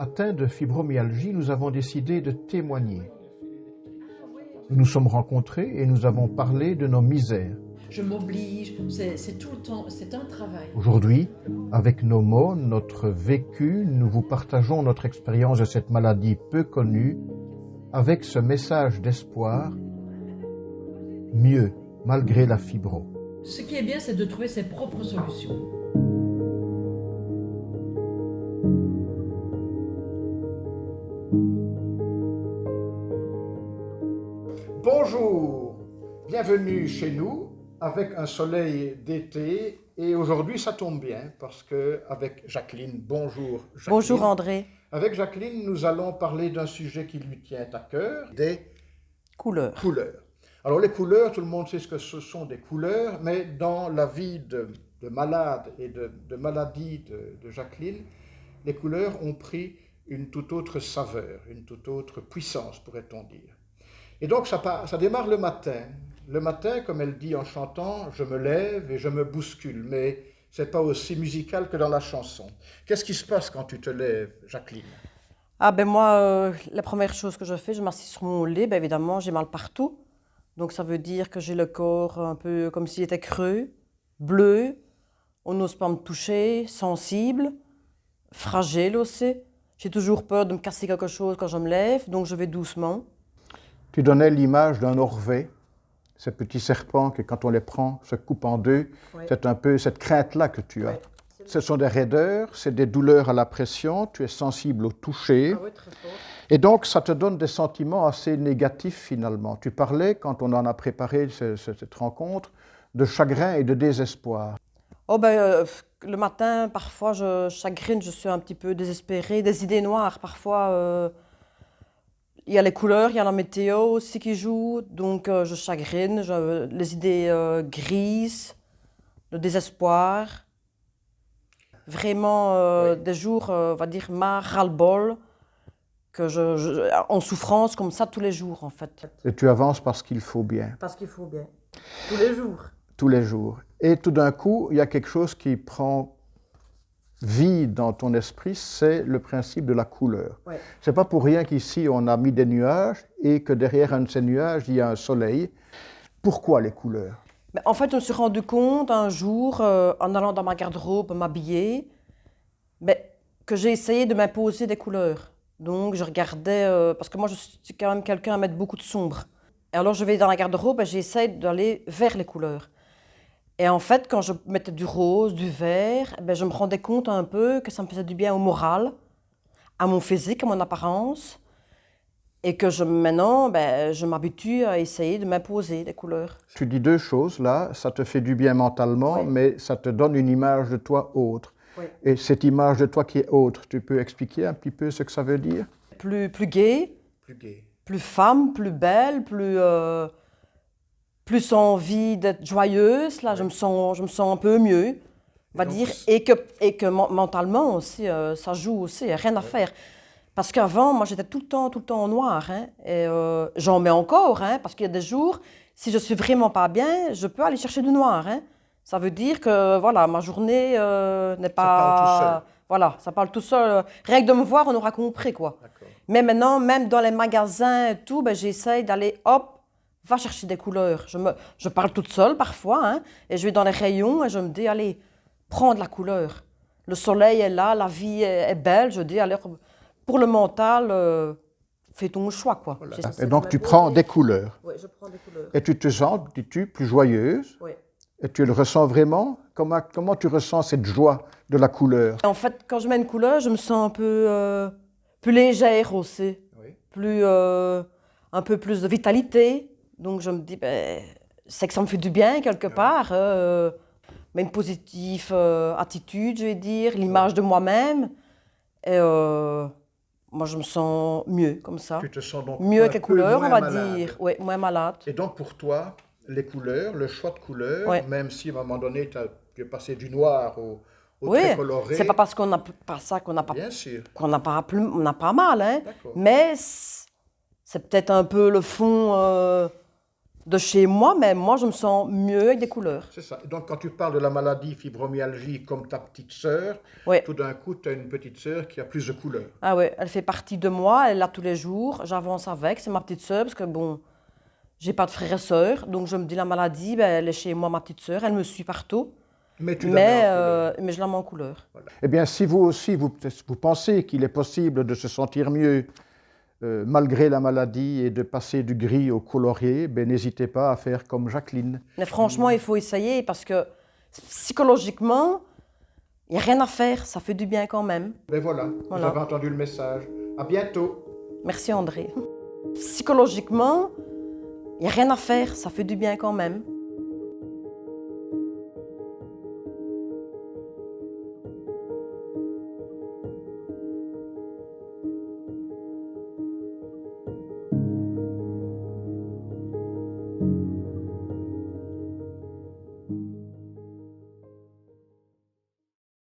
Atteints de fibromyalgie, nous avons décidé de témoigner. Nous nous sommes rencontrés et nous avons parlé de nos misères. Je m'oblige, c'est tout le temps, c'est un travail. Aujourd'hui, avec nos mots, notre vécu, nous vous partageons notre expérience de cette maladie peu connue avec ce message d'espoir, mieux malgré la fibro. Ce qui est bien, c'est de trouver ses propres solutions. Bonjour, bienvenue chez nous avec un soleil d'été et aujourd'hui ça tombe bien parce que avec Jacqueline, bonjour Jacqueline. Bonjour André. Avec Jacqueline, nous allons parler d'un sujet qui lui tient à cœur, des Couleurs. Alors les couleurs, tout le monde sait ce que ce sont des couleurs, mais dans la vie de malade et de maladie de Jacqueline, les couleurs ont pris une toute autre saveur, une toute autre puissance, pourrait-on dire. Et donc ça démarre le matin. Le matin, comme elle dit en chantant, je me lève et je me bouscule, mais c'est pas aussi musical que dans la chanson. Qu'est-ce qui se passe quand tu te lèves, Jacqueline? Moi, la première chose que je fais, je m'assieds sur mon lit, évidemment, j'ai mal partout. Donc ça veut dire que j'ai le corps un peu comme s'il était creux, bleu, on n'ose pas me toucher, sensible, fragile aussi. J'ai toujours peur de me casser quelque chose quand je me lève, donc je vais doucement. Tu donnais l'image d'un orvet, ces petits serpents qui, quand on les prend, se coupent en deux. Oui. C'est un peu cette crainte-là que tu as. Oui. Ce sont des raideurs, c'est des douleurs à la pression, tu es sensible au toucher. Ah oui, très fort. Et donc, ça te donne des sentiments assez négatifs finalement. Tu parlais, quand on en a préparé cette rencontre, de chagrin et de désespoir. Le matin, parfois, je chagrine, je suis un petit peu désespérée, des idées noires. Parfois, il y a les couleurs, il y a la météo aussi qui joue, donc je chagrine, les idées grises, le désespoir. Vraiment, oui. Des jours, on va dire, ras-le-bol, en souffrance comme ça tous les jours en fait. Et tu avances parce qu'il faut bien. Parce qu'il faut bien. Tous les jours. Tous les jours. Et tout d'un coup, il y a quelque chose qui prend vie dans ton esprit, c'est le principe de la couleur. Ouais. C'est pas pour rien qu'ici on a mis des nuages et que derrière un de ces nuages, il y a un soleil. Pourquoi les couleurs? En fait, je me suis rendu compte un jour, en allant dans ma garde-robe m'habiller, que j'ai essayé de m'imposer des couleurs. Donc, je regardais, parce que moi, je suis quand même quelqu'un à mettre beaucoup de sombre. Et alors, je vais dans la garde-robe et j'essaie d'aller vers les couleurs. Et en fait, quand je mettais du rose, du vert, je me rendais compte un peu que ça me faisait du bien au moral, à mon physique, à mon apparence. Et que maintenant, je m'habitue à essayer de m'imposer des couleurs. Tu dis deux choses là, ça te fait du bien mentalement, oui. Mais ça te donne une image de toi autre. Oui. Et cette image de toi qui est autre, tu peux expliquer un petit peu ce que ça veut dire? Plus gai, plus femme, plus belle, plus envie d'être joyeuse. Là, oui. je me sens un peu mieux, on va dire. Et que mentalement aussi, ça joue aussi, il n'y a rien à faire. Parce qu'avant, moi, j'étais tout le temps en noir. Et j'en mets encore, parce qu'il y a des jours, si je suis vraiment pas bien, je peux aller chercher du noir. Ça veut dire que, voilà, ma journée n'est pas... Ça parle tout seul. Voilà, ça parle tout seul. Rien que de me voir, on aura compris, quoi. Mais maintenant, même dans les magasins et tout, j'essaye d'aller, hop, va chercher des couleurs. Je parle toute seule parfois, et je vais dans les rayons et je me dis, allez, prends de la couleur. Le soleil est là, la vie est belle, je dis, allez... Pour le mental, fais ton choix, quoi. Voilà. Et donc, tu prends des couleurs. Oui, je prends des couleurs. Et tu te sens, dis-tu, plus joyeuse. Oui. Et tu le ressens vraiment? Comment tu ressens cette joie de la couleur? En fait, quand je mets une couleur, je me sens un peu plus légère aussi. Oui. Un peu plus de vitalité. Donc, je me dis, c'est que ça me fait du bien, quelque part. Mais une positive attitude, je vais dire, l'image de moi-même. Et... moi, je me sens mieux comme ça. Tu te sens donc mieux que les couleurs, on va malade. dire. Oui, moins malade. Et donc, pour toi, les couleurs, le choix de couleurs, oui. Même si à un moment donné, tu es passé du noir au très coloré. Oui, c'est pas parce qu'on n'a pas ça qu'on n'a pas, bien sûr. Qu'on n'a pas mal. Mais c'est peut-être un peu le fond de chez moi, mais moi, je me sens mieux avec des couleurs. C'est ça. Donc, quand tu parles de la maladie fibromyalgie comme ta petite sœur, Ouais. tout d'un coup, tu as une petite sœur qui a plus de couleurs. Ah ouais, elle fait partie de moi, elle est là tous les jours, j'avance avec, c'est ma petite sœur, parce que bon, j'ai pas de frères et sœurs, donc je me dis la maladie, ben, elle est chez moi, ma petite sœur, elle me suit partout, Mais tu la mets en couleur. mais je la mets en couleur. Eh bien, si vous aussi, vous pensez qu'il est possible de se sentir mieux malgré la maladie et de passer du gris au coloré, ben, n'hésitez pas à faire comme Jacqueline. Mais franchement, il faut essayer, parce que psychologiquement, il n'y a rien à faire, ça fait du bien quand même. Ben voilà, Voilà. vous avez entendu le message. À bientôt. Merci André. Psychologiquement, il n'y a rien à faire, ça fait du bien quand même.